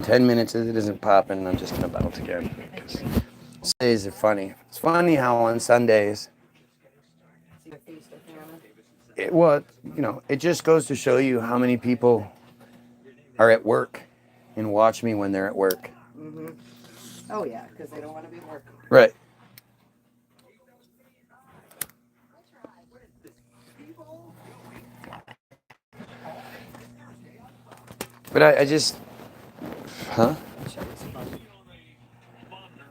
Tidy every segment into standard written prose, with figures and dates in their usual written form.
10 minutes it isn't popping, I'm just going to bounce again. Sundays are funny. It's funny how on Sundays, it just goes to show you how many people are at work and watch me when they're at work. Mm-hmm. Oh, yeah, because they don't want to be working. Right. But I just, huh?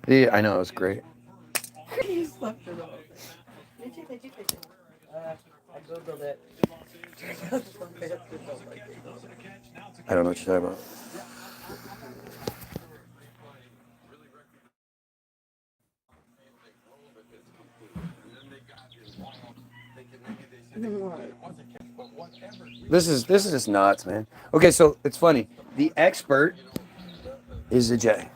Yeah, I know, it was great. You slept through the whole thing. Did you? I googled it. I don't know what you're talking about. This is just nuts, man. Okay, so it's funny. The expert is a J.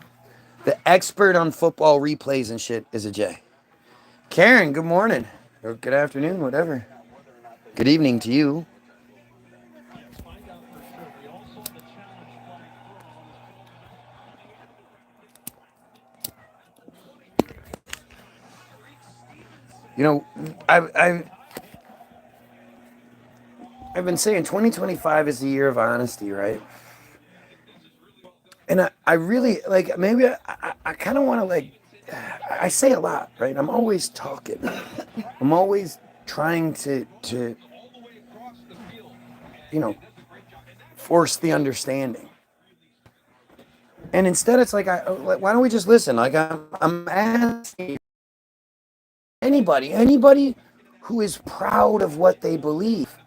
The expert on football replays and shit is a J. Karen, good morning. Or good afternoon, whatever. Good evening to you. You know, I've been saying 2025 is the year of honesty, right? And I really, like, maybe I kind of want to, like, I say a lot, right? I'm always talking. I'm always trying to force the understanding. And instead, it's like, why don't we just listen? Like, I'm asking anybody who is proud of what they believe.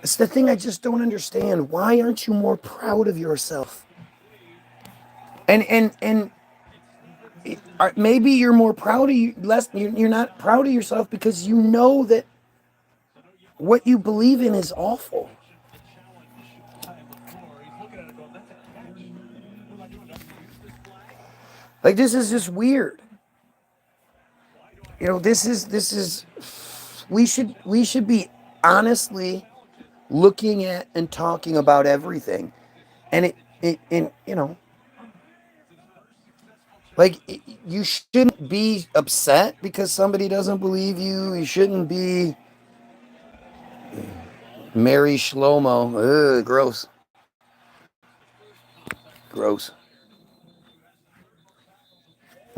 It's the thing I just don't understand. Why aren't you more proud of yourself? And maybe you're more proud of you less. You're not proud of yourself because you know that what you believe in is awful. Like, this is just weird. This is we should be honestly looking at and talking about everything, and like, you shouldn't be upset because somebody doesn't believe you. You shouldn't be Mary Shlomo. Ugh, gross. Gross.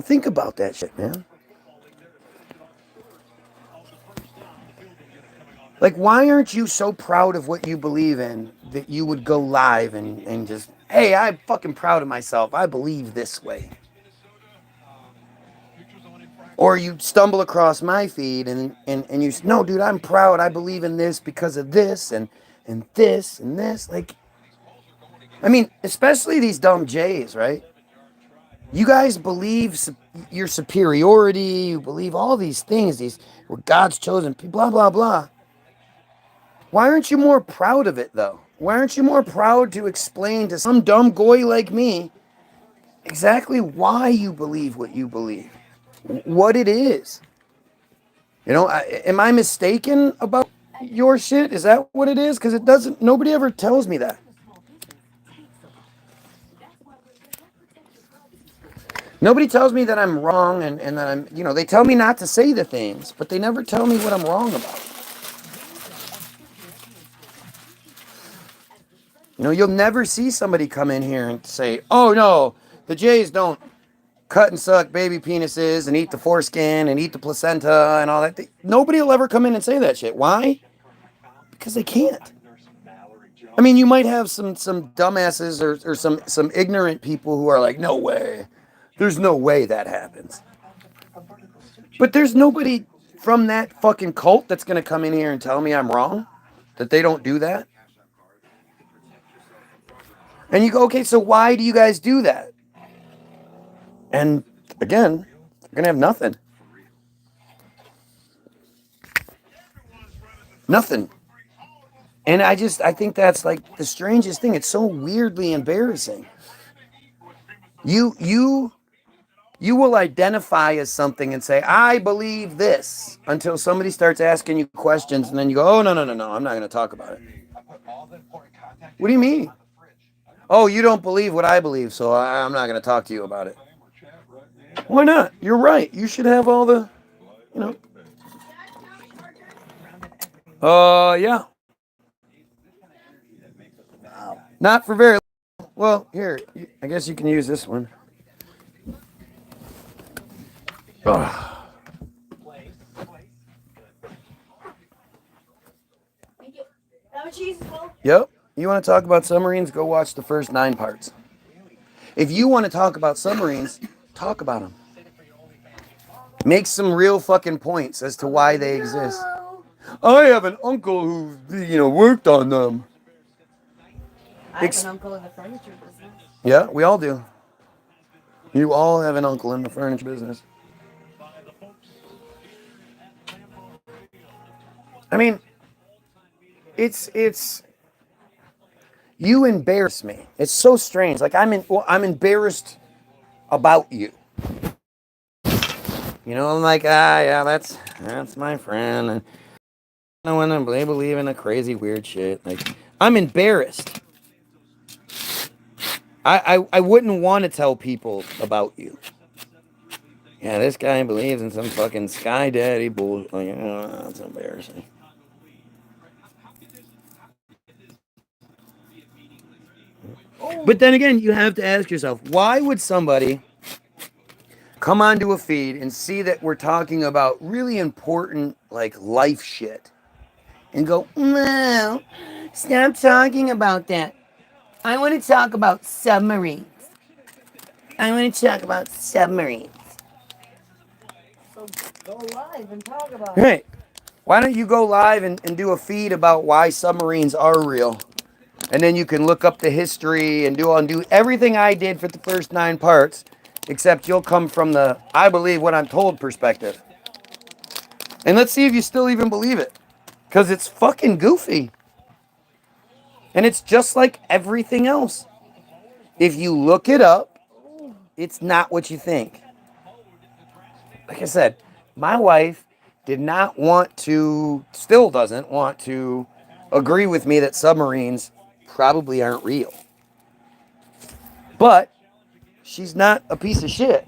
Think about that shit, man. Like, why aren't you so proud of what you believe in that you would go live and just, hey, I'm fucking proud of myself. I believe this way. Or you stumble across my feed and you say, no, dude, I'm proud. I believe in this because of this and this and this. Like, I mean, especially these dumb Jays, right? You guys believe your superiority. You believe all these things. These were God's chosen people, blah, blah, blah. Why aren't you more proud of it, though? Why aren't you more proud to explain to some dumb goy like me exactly why you believe what you believe? What it is? Am I mistaken about your shit? Is that what it is? Because it doesn't, nobody ever tells me that. Nobody tells me that I'm wrong and that they tell me not to say the things, but they never tell me what I'm wrong about. You'll never see somebody come in here and say, oh no, the Jays don't cut and suck baby penises and eat the foreskin and eat the placenta and all that. Nobody will ever come in and say that shit. Why? Because they can't. I mean, you might have some dumbasses or some ignorant people who are like, no way. There's no way that happens. But there's nobody from that fucking cult that's going to come in here and tell me I'm wrong, that they don't do that. And you go, okay, so why do you guys do that? And again, you're going to have nothing. Nothing. And I think that's like the strangest thing. It's so weirdly embarrassing. You will identify as something and say, I believe this, until somebody starts asking you questions, and then you go, oh, no, I'm not going to talk about it. What do you mean? Oh, you don't believe what I believe, so I'm not going to talk to you about it. Why not? You're right. You should have all the, you know. Yeah. Wow. Not for very long. Well, here, I guess you can use this one. Ugh. Thank you. How much cheese as well? Yep. You want to talk about submarines? Go watch the first 9 parts. If you want to talk about submarines, talk about them. Make some real fucking points as to why they exist. I have an uncle who, worked on them. I have an uncle in the furniture business. Yeah, we all do. You all have an uncle in the furniture business. I mean, it's you embarrass me. It's so strange. Like I'm embarrassed about you. I'm like, yeah, that's my friend, and I want to believe in a crazy weird shit. Like I'm embarrassed. I wouldn't want to tell people about you. Yeah, this guy believes in some fucking sky daddy bullshit. Like, that's embarrassing. But then again, you have to ask yourself, why would somebody come onto a feed and see that we're talking about really important, like, life shit and go, no, stop talking about that. I want to talk about submarines. I want to talk about submarines. So go live and talk about it. Hey, why don't you go live and do a feed about why submarines are real? And then you can look up the history and do everything I did for the first 9 parts, except you'll come from the I believe what I'm told perspective. And let's see if you still even believe it. Because it's fucking goofy. And it's just like everything else. If you look it up, it's not what you think. Like I said, my wife did not want to, still doesn't want to agree with me that submarines probably aren't real. But she's not a piece of shit.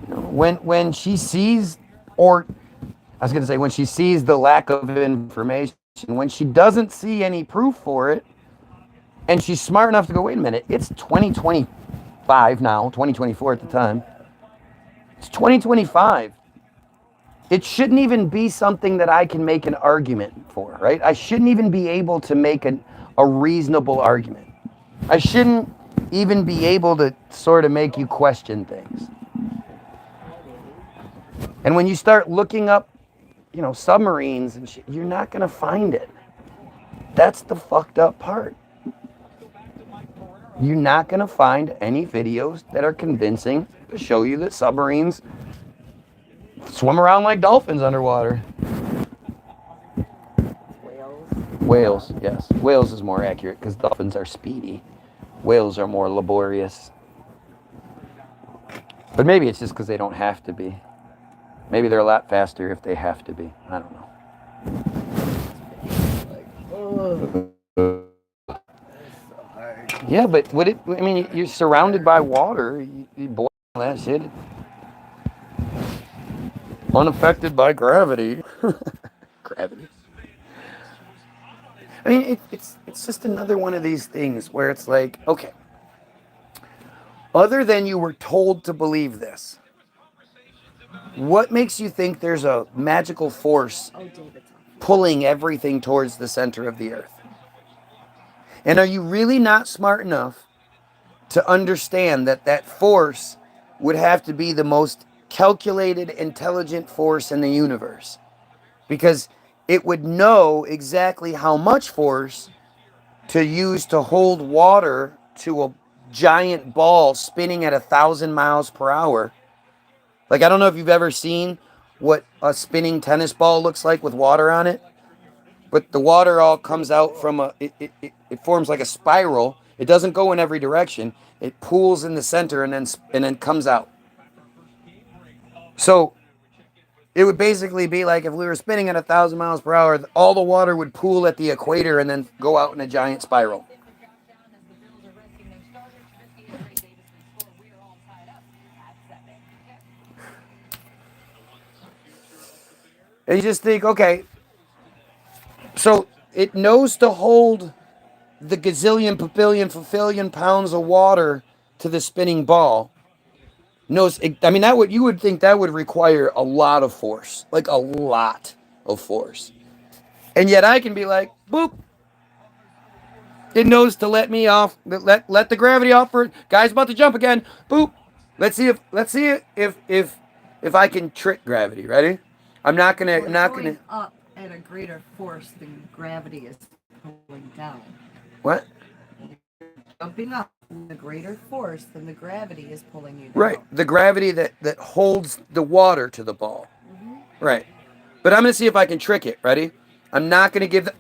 When she sees, or I was going to say, when she sees the lack of information, when she doesn't see any proof for it, and she's smart enough to go, wait a minute, it's 2025 now, 2024 at the time. It's 2025. It shouldn't even be something that I can make an argument for, right? I shouldn't even be able to make a reasonable argument. I shouldn't even be able to sort of make you question things. And when you start looking up, submarines and shit, you're not going to find it. That's the fucked up part. You're not going to find any videos that are convincing to show you that submarines swim around like dolphins underwater. Whales, yes. Whales is more accurate because dolphins are speedy. Whales are more laborious. But maybe it's just because they don't have to be. Maybe they're a lot faster if they have to be. I don't know. Yeah, but you're surrounded by water. You boil that shit. Unaffected by gravity. Gravity. I mean, it's just another one of these things where it's like, okay, other than you were told to believe this, what makes you think there's a magical force pulling everything towards the center of the earth? And are you really not smart enough to understand that that force would have to be the most calculated, intelligent force in the universe? Because it would know exactly how much force to use to hold water to a giant ball spinning at 1,000 miles per hour. Like, I don't know if you've ever seen what a spinning tennis ball looks like with water on it, but the water all comes out from it forms like a spiral. It doesn't go in every direction. It pools in the center and then comes out. So it would basically be like if we were spinning at 1,000 miles per hour, all the water would pool at the equator and then go out in a giant spiral. And you just think, okay, so it knows to hold the gazillion, papillion, fulfillion pounds of water to the spinning ball. Knows, I mean, that would, you would think that would require a lot of force, like a lot of force. And yet I can be like, boop. It knows to let me off, let the gravity off for guy's about to jump again. Boop. Let's see if I can trick gravity. Ready? So I'm it's not going gonna. up at a greater force than gravity is pulling down. What? Jumping up with a greater force than the gravity is pulling you Right. down. The gravity that holds the water to the ball. Right. But I'm gonna see if I can trick it. Ready? I'm not gonna give the.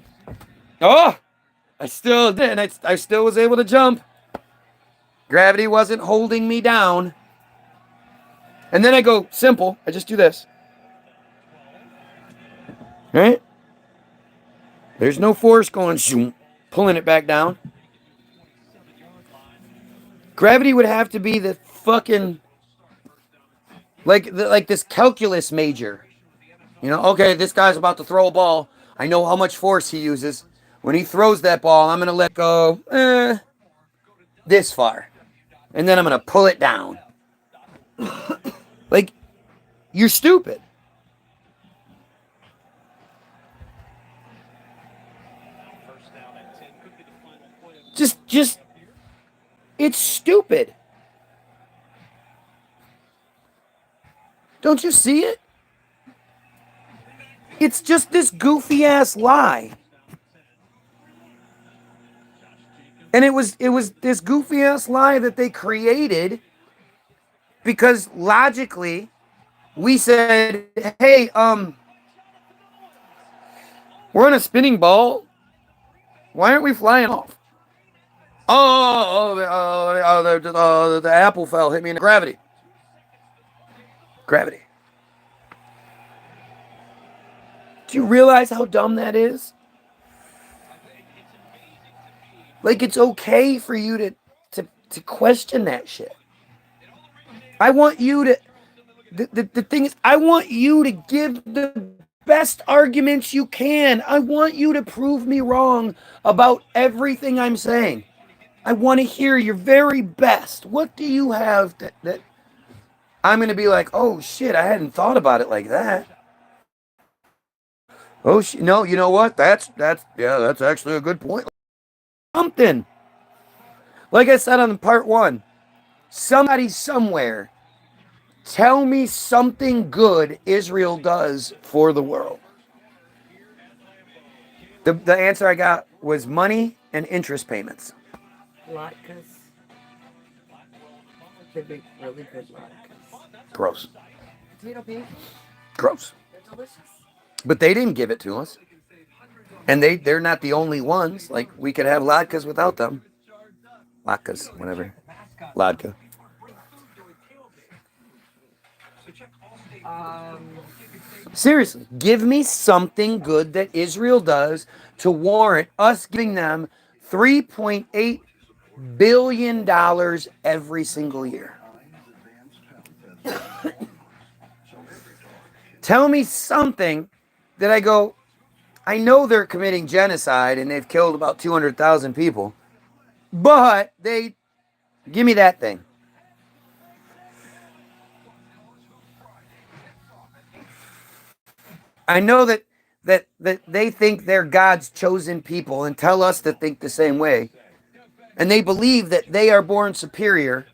Oh! I still did. I still was able to jump. Gravity wasn't holding me down. And then I go simple. I just do this. Right? There's no force going zoom, pulling it back down. Gravity would have to be the fucking like this calculus major. You know, okay, this guy's about to throw a ball. I know how much force he uses. When he throws that ball, I'm gonna let go this far. And then I'm gonna pull it down. Like, you're stupid. Just it's stupid. Don't you see it? It's just this goofy ass lie. And it was this goofy ass lie that they created because logically we said, "Hey, we're on a spinning ball. Why aren't we flying off?" The apple fell, hit me in the gravity. Gravity. Do you realize how dumb that is? Like, it's okay for you to question that shit. I want you to. The thing is, I want you to give the best arguments you can. I want you to prove me wrong about everything I'm saying. I want to hear your very best. What do you have that I'm going to be like, oh shit, I hadn't thought about it like that. Oh shit, no, you know what? That's actually a good point. Something. Like I said on part one, somebody somewhere tell me something good Israel does for the world. The answer I got was money and interest payments. Latkes. They make really good latkes. Gross. Potato pancakes. Gross. They're delicious. But they didn't give it to us. And they're not the only ones. Like, we could have latkes without them. Latkes, whatever. Ladka. Um, Seriously, give me something good that Israel does to warrant us giving them $3.8 billion every single year. Tell me something that I go, I know they're committing genocide and they've killed about 200,000 people, but they give me that thing. I know that they think they're God's chosen people and tell us to think the same way. And they believe that they are born superior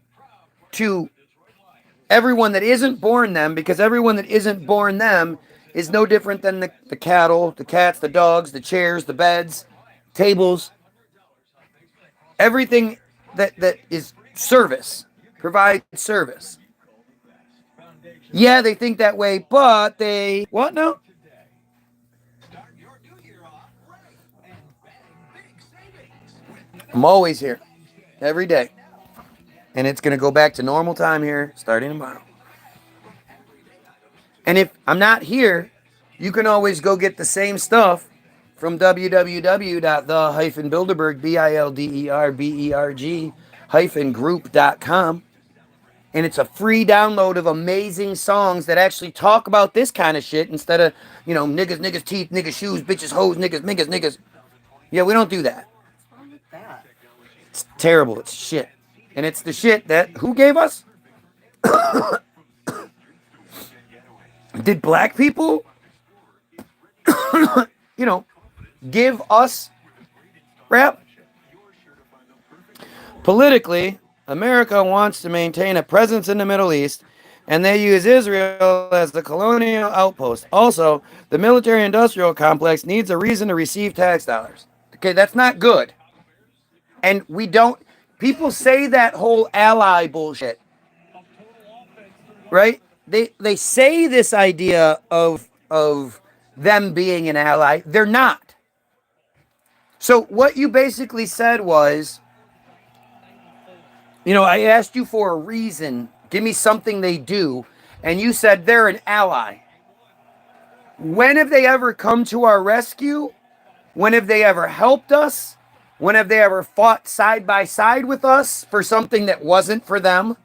to everyone that isn't born them, because everyone that isn't born them is no different than the cattle, the cats, the dogs, the chairs, the beds, tables, everything that is service, provide service. Yeah, they think that way, but they what now? I'm always here, every day. And it's going to go back to normal time here starting tomorrow. And if I'm not here, you can always go get the same stuff from www.the-bilderberg, BILDERBERG-group.com. and it's a free download of amazing songs that actually talk about this kind of shit instead of, niggas, niggas, teeth, niggas, shoes, bitches, hoes, niggas, niggas, niggas. Yeah, we don't do that. What's wrong with that? It's terrible. It's shit. And it's the shit that who gave us? Did black people, give us rap? Politically, America wants to maintain a presence in the Middle East, and they use Israel as the colonial outpost. Also, the military-industrial complex needs a reason to receive tax dollars. Okay, that's not good. And we don't... People say that whole ally bullshit, right? They say this idea of them being an ally. They're not. So what you basically said was, I asked you for a reason. Give me something they do. And you said they're an ally. When have they ever come to our rescue? When have they ever helped us? When have they ever fought side by side with us for something that wasn't for them?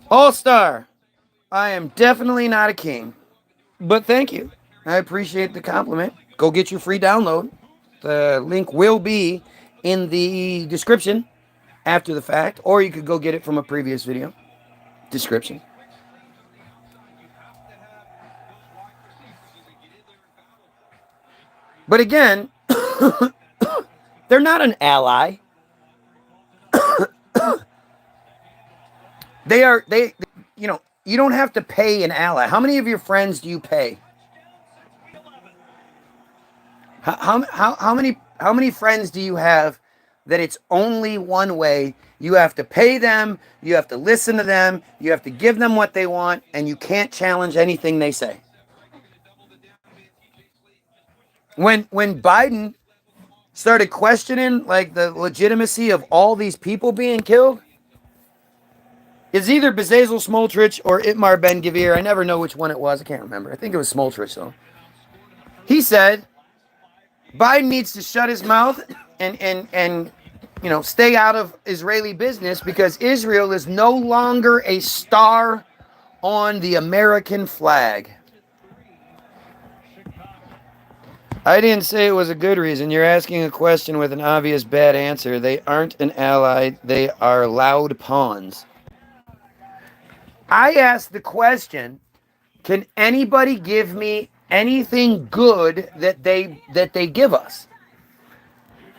All-Star, I am definitely not a king. But thank you. I appreciate the compliment. Go get your free download. The link will be in the description after the fact, or you could go get it from a previous video description. But again, they're not an ally. They you don't have to pay an ally. How many of your friends do you pay? How many friends do you have that it's only one way? You have to pay them, you have to listen to them, you have to give them what they want, and you can't challenge anything they say. When Biden started questioning like the legitimacy of all these people being killed, it's either Bezalel Smotrich or Itmar Ben-Gvir. I never know which one it was. I can't remember. I think it was Smotrich though. He said Biden needs to shut his mouth and stay out of Israeli business because Israel is no longer a star on the American flag. I didn't say it was a good reason. You're asking a question with an obvious bad answer. They aren't an ally. They are loud pawns. I asked the question, can anybody give me anything good that they give us?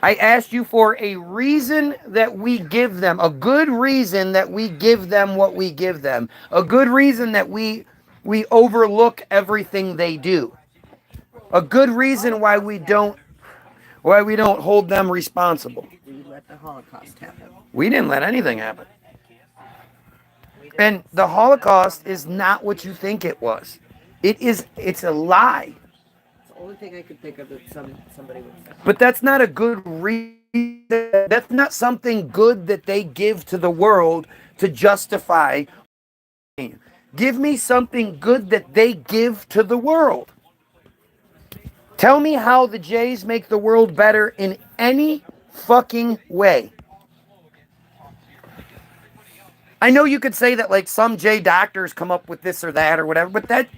I asked you for a reason that we give them, a good reason that we give them what we give them, a good reason that we overlook everything they do, a good reason why we don't hold them responsible. We let the Holocaust happen. We didn't let anything happen. And the Holocaust is not what you think it was. It's a lie. It's the only thing I could think of that somebody would say. But that's not a good reason. That's not something good that they give to the world to justify. Give me something good that they give to the world. Tell me how the Jays make the world better in any fucking way. I know you could say that like some J doctors come up with this or that or whatever, but that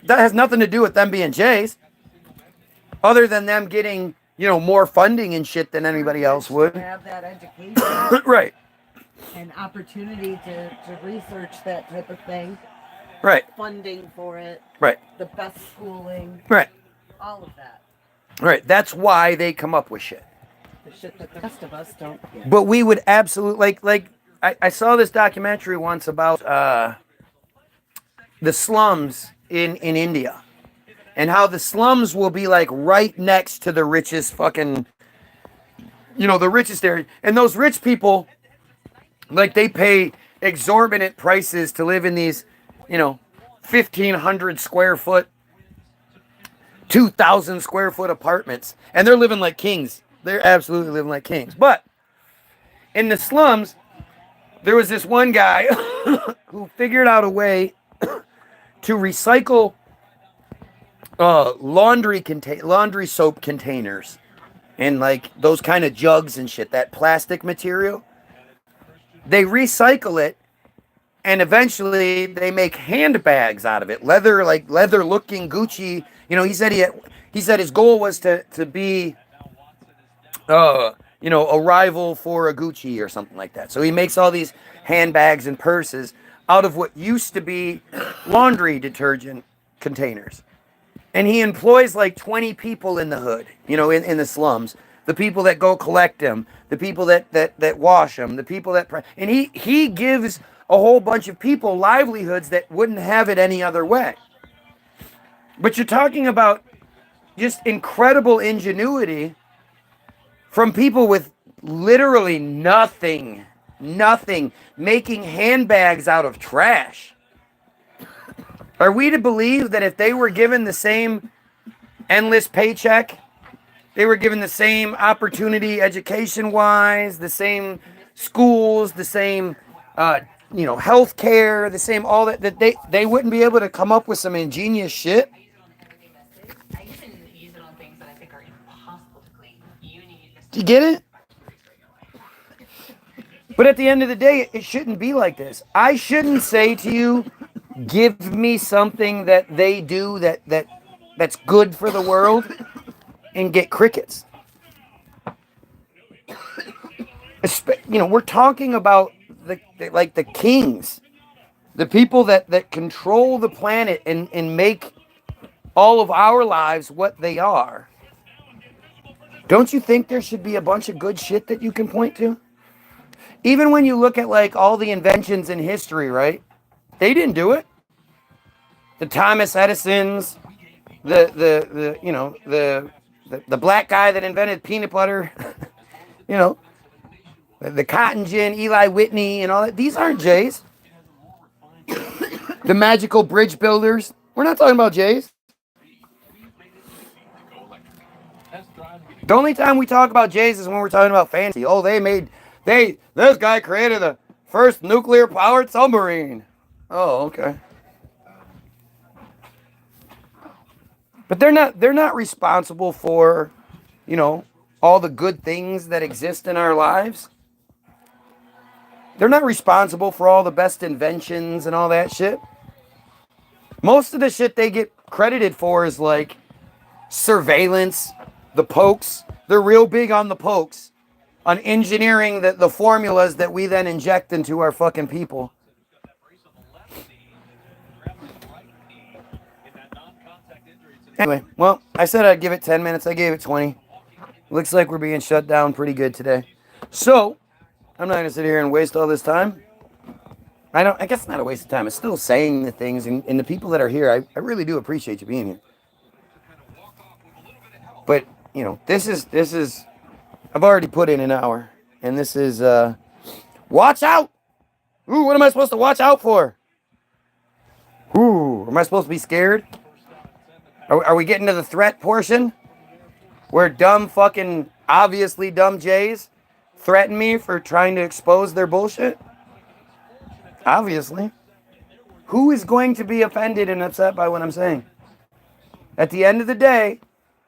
has nothing to do with them being Jays. Other than them getting, more funding and shit than anybody else would. Have that education. Right. And opportunity to research that type of thing. Right. Funding for it. Right. The best schooling. Right. All of that. Right. That's why they come up with shit. The shit that the rest of us don't get. But we would absolutely like I saw this documentary once about the slums in India. And how the slums will be like right next to the richest fucking, the richest area. And those rich people, like they pay exorbitant prices to live in these, 1,500 square foot, 2,000 square foot apartments. And they're living like kings. They're absolutely living like kings. But in the slums, there was this one guy who figured out a way to recycle laundry soap containers and like those kind of jugs and shit, that plastic material. They recycle it, and eventually they make handbags out of it, leather, like leather looking Gucci. You know, he said his goal was to be a rival for a Gucci or something like that. So he makes all these handbags and purses out of what used to be laundry detergent containers. And he employs like 20 people in the hood, in the slums. The people that go collect them, the people that wash them, the people and he gives a whole bunch of people livelihoods that wouldn't have it any other way. But you're talking about just incredible ingenuity from people with literally nothing, making handbags out of trash. Are we to believe that if they were given the same endless paycheck, they were given the same opportunity education-wise, the same schools, the same, health care, the same all that they wouldn't be able to come up with some ingenious shit? Do you get it? But at the end of the day, it shouldn't be like this. I shouldn't say to you, give me something that they do that's good for the world and get crickets. We're talking about the kings, the people that control the planet and make all of our lives what they are. Don't you think there should be a bunch of good shit that you can point to? Even when you look at like all the inventions in history, right? They didn't do it. The Thomas Edisons, the black guy that invented peanut butter, the cotton gin, Eli Whitney, and all that. These aren't Jays. The magical bridge builders. We're not talking about Jays. The only time we talk about Jays is when we're talking about fantasy. Oh, this guy created the first nuclear powered submarine. Oh, okay. But they're not responsible for, all the good things that exist in our lives. They're not responsible for all the best inventions and all that shit. Most of the shit they get credited for is like surveillance, the pokes. They're real big on the pokes, on engineering the formulas that we then inject into our fucking people. Anyway, well, I said I'd give it 10 minutes. I gave it 20. Looks like we're being shut down pretty good today. So, I'm not going to sit here and waste all this time. I guess it's not a waste of time. It's still saying the things, and the people that are here, I really do appreciate you being here. But, this is, I've already put in an hour, and this is, watch out! Ooh, what am I supposed to watch out for? Ooh, am I supposed to be scared? Are we getting to the threat portion? Where obviously dumb Jays threaten me for trying to expose their bullshit? Obviously. Who is going to be offended and upset by what I'm saying? At the end of the day,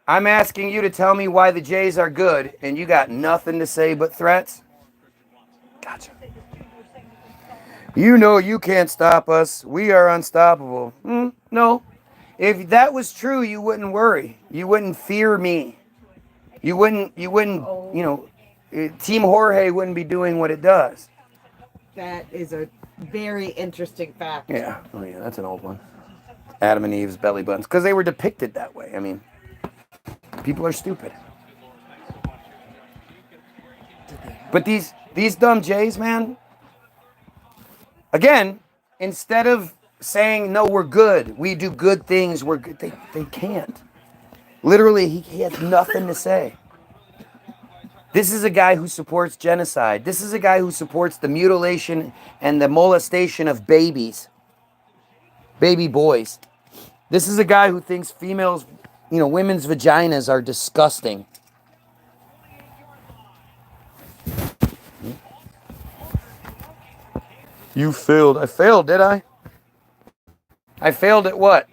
I'm asking you to tell me why the Jays are good, and you got nothing to say but threats? Gotcha. You can't stop us. We are unstoppable. No. If that was true, you wouldn't worry. You wouldn't fear me. You wouldn't, Team Jorge wouldn't be doing what it does. That is a very interesting fact. Yeah. Oh, yeah, that's an old one. Adam and Eve's belly buttons. Because they were depicted that way. I mean, people are stupid. But these dumb Jays, man, again, instead of saying, no, we're good, we do good things, we're good, they can't. Literally, he has nothing to say. This is a guy who supports genocide. This is a guy who supports the mutilation and the molestation of babies. Baby boys. This is a guy who thinks females, women's vaginas are disgusting. You failed. I failed, did I? I failed at what?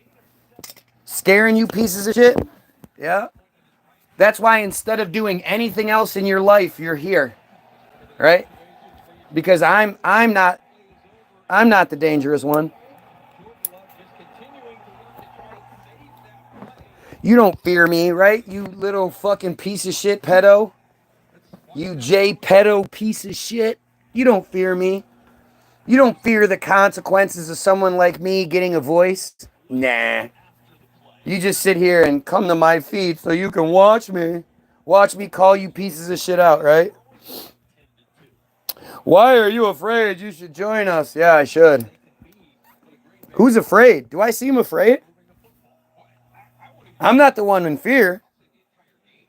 Scaring you pieces of shit? Yeah? That's why instead of doing anything else in your life, you're here, right? Because I'm not the dangerous one. You don't fear me, right? You little fucking piece of shit pedo. You J pedo piece of shit. You don't fear me. You don't fear the consequences of someone like me getting a voice. Nah. You just sit here and come to my feed so you can watch me. Watch me call you pieces of shit out, right? Why are you afraid? You should join us. Yeah, I should. Who's afraid? Do I seem afraid? I'm not the one in fear.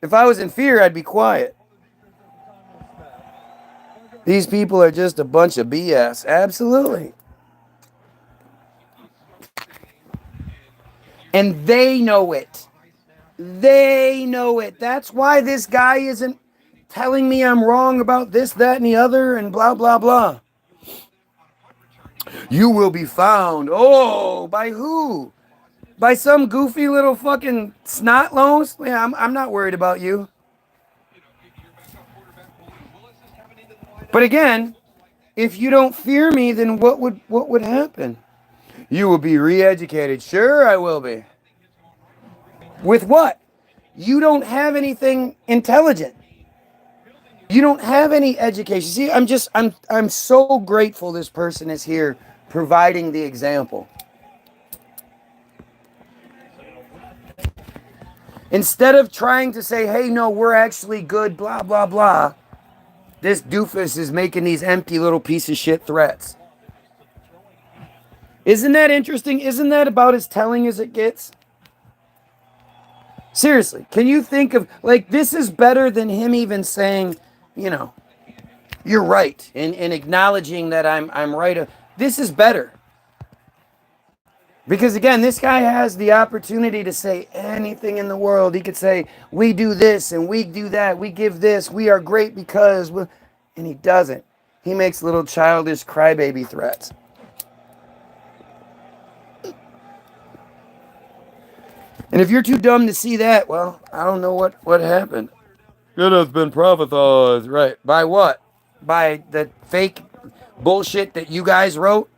If I was in fear, I'd be quiet. These people are just a bunch of BS. Absolutely. And they know it. They know it. That's why this guy isn't telling me I'm wrong about this, that, and the other, and blah, blah, blah. You will be found. Oh, by who? By some goofy little fucking snot nose? Yeah, I'm not worried about you. But again, if you don't fear me, then what would happen? You will be re-educated. Sure, I will be. With what? You don't have anything intelligent. You don't have any education. See, I'm so grateful this person is here providing the example. Instead of trying to say, hey, no, we're actually good, blah, blah, blah, this doofus is making these empty little piece of shit threats. Isn't that interesting? Isn't that about as telling as it gets? Seriously, can you think of, like, this is better than him even saying, you know, you're right, and acknowledging that I'm right. This is better. Because again, this guy has the opportunity to say anything in the world. He could say, we do this and we do that. We give this. We are great because, and he doesn't. He makes little childish crybaby threats. And if you're too dumb to see that, well, I don't know what happened. It has been prophesied. Right. By what? By the fake bullshit that you guys wrote?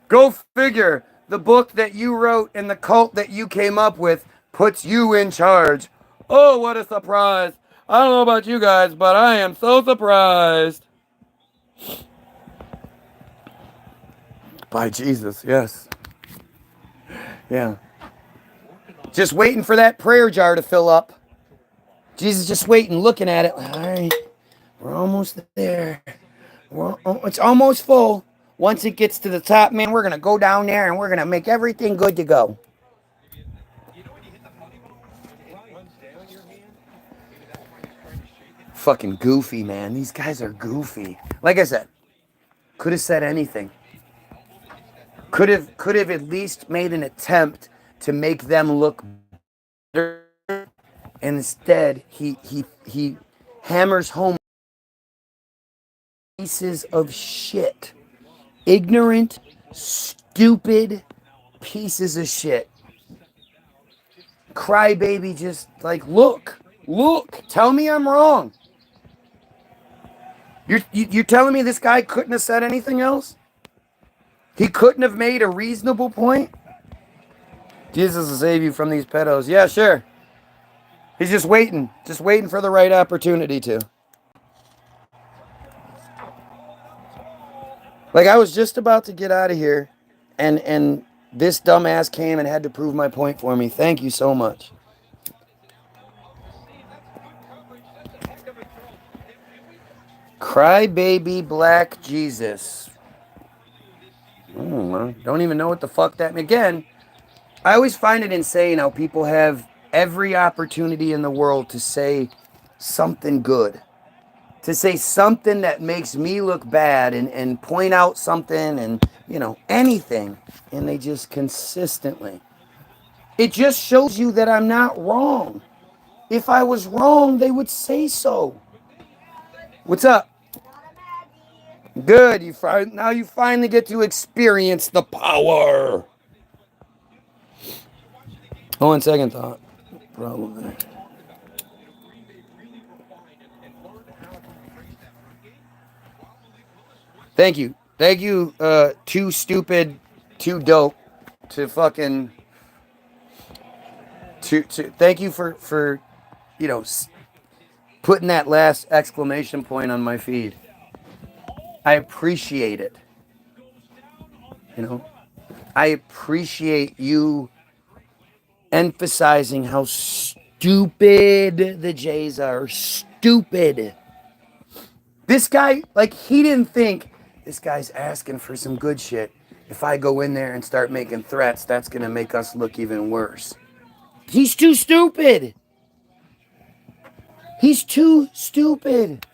Go figure. The book that you wrote and the cult that you came up with puts you in charge. Oh, what a surprise. I don't know about you guys, but I am so surprised. By Jesus, yes. Yeah. Just waiting for that prayer jar to fill up. Jesus just waiting, looking at it. All right, we're almost there. It's almost full. Once it gets to the top, man, we're going to go down there and we're going to make everything good to go. Fucking goofy, man. These guys are goofy. Like I said, could have said anything. Could have at least made an attempt to make them look better. Instead, he hammers home pieces of shit. Ignorant, stupid pieces of shit. Crybaby, just like, look, tell me I'm wrong. You're telling me this guy couldn't have said anything else? He couldn't have made a reasonable point? Jesus will save you from these pedos. Yeah, sure. He's just waiting for the right opportunity to. Like, I was just about to get out of here, and this dumbass came and had to prove my point for me. Thank you so much. Crybaby Black Jesus. Don't even know what the fuck that means. Again, I always find it insane how people have every opportunity in the world to say something good. To say something that makes me look bad and point out something and, anything. And they just consistently. It just shows you that I'm not wrong. If I was wrong, they would say so. What's up? Good. Now you finally get to experience the power. Oh, on second thought. Problem there. Thank you. Thank you, too stupid, too dope to fucking to thank you for you know putting that last exclamation point on my feed. I appreciate it. You know, I appreciate you emphasizing how stupid the Jays are. Stupid. This guy, like, he didn't think this guy's asking for some good shit. If I go in there and start making threats, that's going to make us look even worse. He's too stupid. He's too stupid.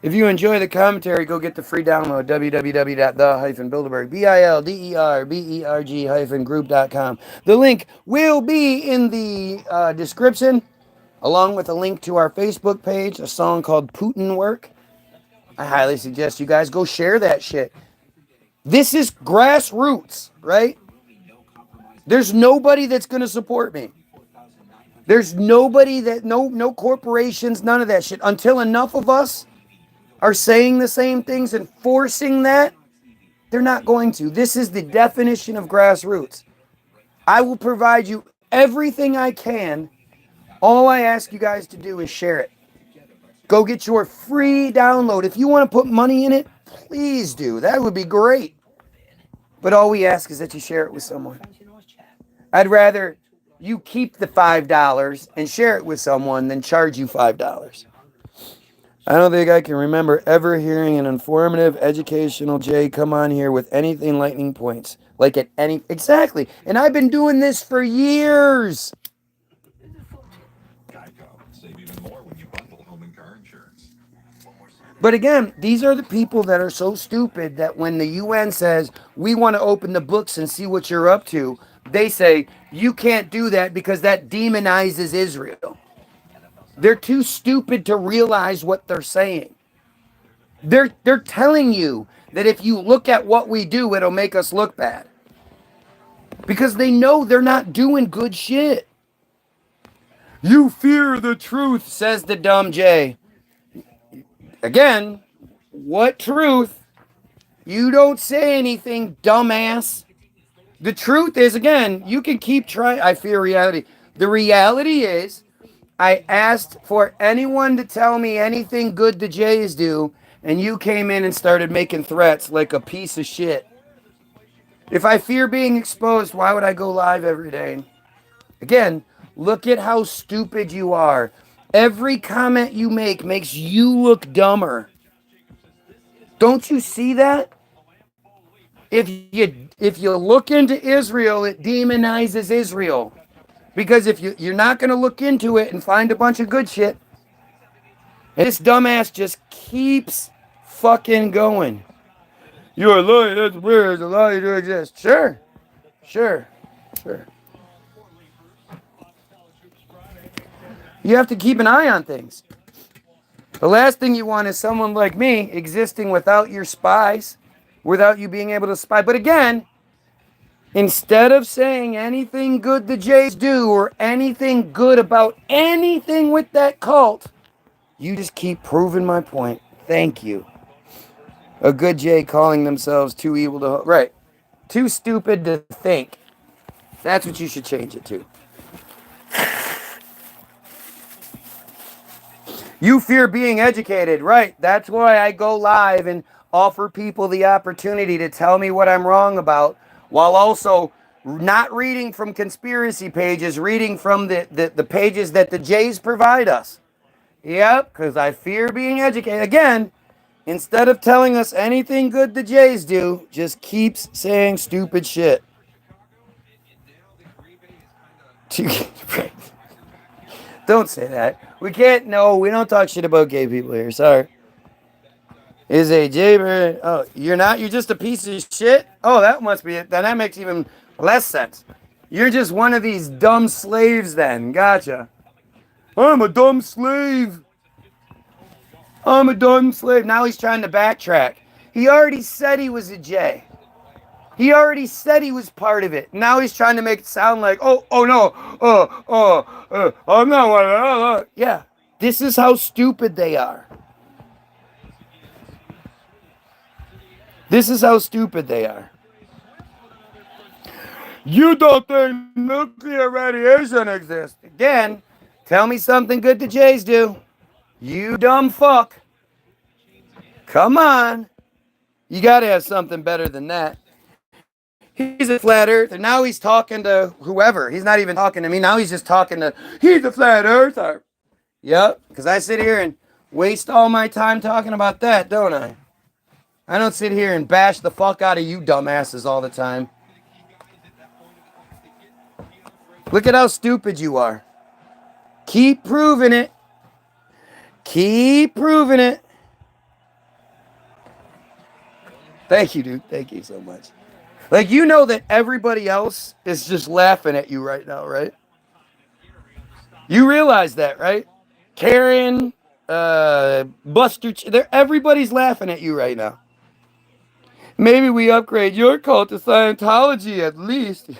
If you enjoy the commentary, go get the free download, www.the-bilderberg, bilderberg-group.com. The link will be in the description, along with a link to our Facebook page, a song called Putin Work. I highly suggest you guys go share that shit. This is grassroots, right? There's nobody that's going to support me. There's nobody that, no corporations, none of that shit. Until enough of us are saying the same things and forcing that, they're not going to. This is the definition of grassroots. I will provide you everything I can. All I ask you guys to do is share it. Go get your free download. If you want to put money in it, please do. That would be great. But all we ask is that you share it with someone. I'd rather you keep the $5 and share it with someone than charge you $5. I don't think I can remember ever hearing an informative, educational Jay come on here with anything lightning points. Like at any... Exactly. And I've been doing this for years. But again, these are the people that are so stupid that when the UN says, we want to open the books and see what you're up to, they say, you can't do that because that demonizes Israel. They're too stupid to realize what they're saying. They're telling you that if you look at what we do, it'll make us look bad. Because they know they're not doing good shit. You fear the truth, says the dumb Jay. Again, what truth? You don't say anything, dumbass. The truth is, again, you can keep trying. I fear reality. The reality is, I asked for anyone to tell me anything good the Jays do, and you came in and started making threats like a piece of shit. If I fear being exposed, why would I go live every day? Again, look at how stupid you are. Every comment you make makes you look dumber. Don't you see that? If you look into Israel, it demonizes Israel. Because if you're not going to look into it and find a bunch of good shit, and this dumbass just keeps fucking going. You're a liar, that's weird, a liar to exist. Sure. You have to keep an eye on things. The last thing you want is someone like me existing without your spies, without you being able to spy. But again, instead of saying anything good the Jays do or anything good about anything with that cult, you just keep proving my point. Thank you. A good Jay calling themselves too evil to... Right. Too stupid to think. That's what you should change it to. You fear being educated. Right. That's why I go live and offer people the opportunity to tell me what I'm wrong about, while also not reading from conspiracy pages, reading from the pages that the Jays provide us. Yep, because I fear being educated. Again, instead of telling us anything good the Jays do, just keeps saying stupid shit. Don't say that. We can't, no, we don't talk shit about gay people here. Sorry. Is a Jaybird. Oh, you're not? You're just a piece of shit? Oh, that must be it. Then that makes even less sense. You're just one of these dumb slaves then. Gotcha. I'm a dumb slave. I'm a dumb slave. Now he's trying to backtrack. He already said he was a J. He already said he was part of it. Now he's trying to make it sound like, oh no, I'm not one of them. Yeah, this is how stupid they are. This is how stupid they are. You don't think nuclear radiation exists? Again, tell me something good the Jays do. You dumb fuck. Come on. You got to have something better than that. He's a flat earther. Now he's talking to whoever. He's not even talking to me. Now he's just talking to, he's a flat earther. Yep, because I sit here and waste all my time talking about that, don't I? I don't sit here and bash the fuck out of you dumbasses all the time. Look at how stupid you are. Keep proving it. Keep proving it. Thank you, dude. Thank you so much. Like, you know that everybody else is just laughing at you right now, right? You realize that, right? Karen, Buster, everybody's laughing at you right now. Maybe we upgrade your cult to Scientology at least.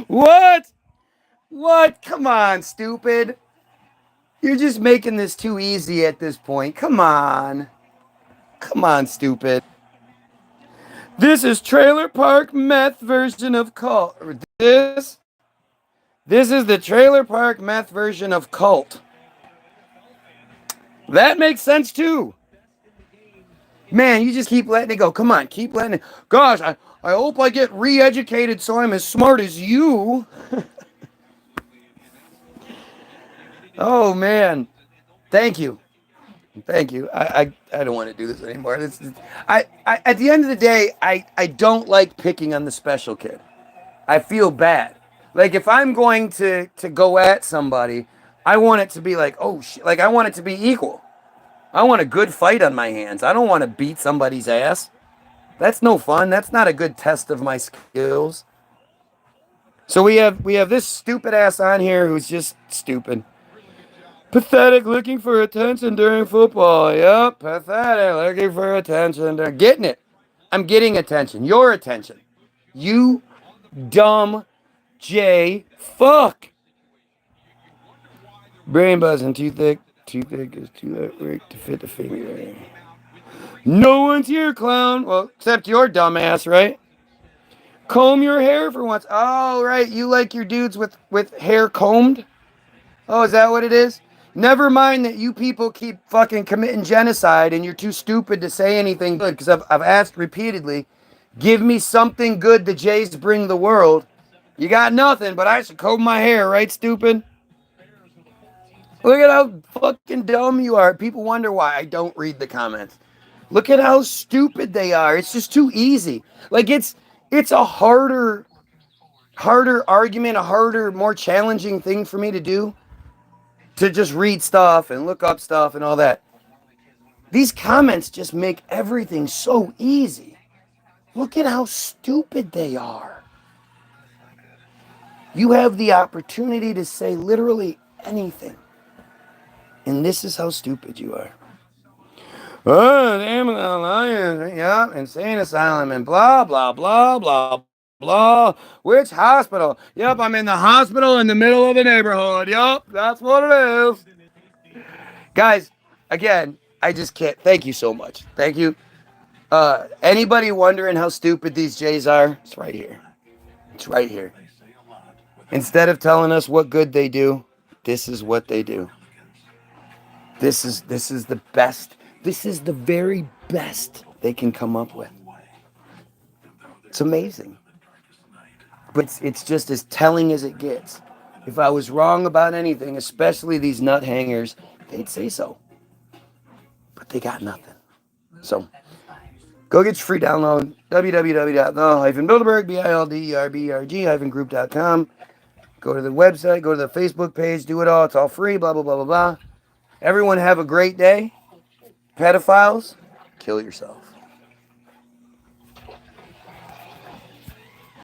What? What? Come on, stupid. You're just making this too easy at this point. Come on. Come on, stupid. This is Trailer Park Meth version of cult. This is the Trailer Park Meth version of cult. That makes sense too. Man, you just keep letting it go. Come on, keep letting it. Gosh, I hope I get re-educated so I'm as smart as you. Oh man, thank you. Thank you. I don't want to do this anymore. I at the end of the day, I don't like picking on the special kid. I feel bad. Like if I'm going to go at somebody, I want it to be like, oh shit, like I want it to be equal. I want a good fight on my hands. I don't want to beat somebody's ass. That's no fun. That's not a good test of my skills. So we have this stupid ass on here who's just stupid. Pathetic, looking for attention during football. Yep, pathetic, looking for attention. Getting it. I'm getting attention. Your attention. You dumb J fuck. Brain buzzing, too thick. Too thick is too thick to fit the finger. No one's here, clown. Well, except your dumbass, right? Comb your hair for once. Oh, right. You like your dudes with hair combed? Oh, is that what it is? Never mind that you people keep fucking committing genocide and you're too stupid to say anything good because I've asked repeatedly, give me something good the Jays bring the world. You got nothing, but I should comb my hair, right, stupid? Look at how fucking dumb you are. People wonder why I don't read the comments. Look at how stupid they are. It's just too easy. Like it's a harder argument, a harder, more challenging thing for me to do. To just read stuff and look up stuff and all that. These comments just make everything so easy. Look at how stupid they are. You have the opportunity to say literally anything. And this is how stupid you are. Oh, the Amazon Lions, yeah, insane asylum and blah, blah, blah, blah, blah. Which hospital? Yep, I'm in the hospital in the middle of the neighborhood. Yep, that's what it is. Guys, again, I just can't. Thank you so much. Thank you. Anybody wondering how stupid these Jays are? It's right here. It's right here. Instead of telling us what good they do, this is what they do. This is the best. This is the very best they can come up with. It's amazing. But it's just as telling as it gets. If I was wrong about anything, especially these nut hangers, they'd say so. But they got nothing. So go get your free download. www.the-bilderberg.group.com. Go to the website, go to the Facebook page, do it all. It's all free, blah, blah, blah, blah, blah. Everyone have a great day. Pedophiles, kill yourself.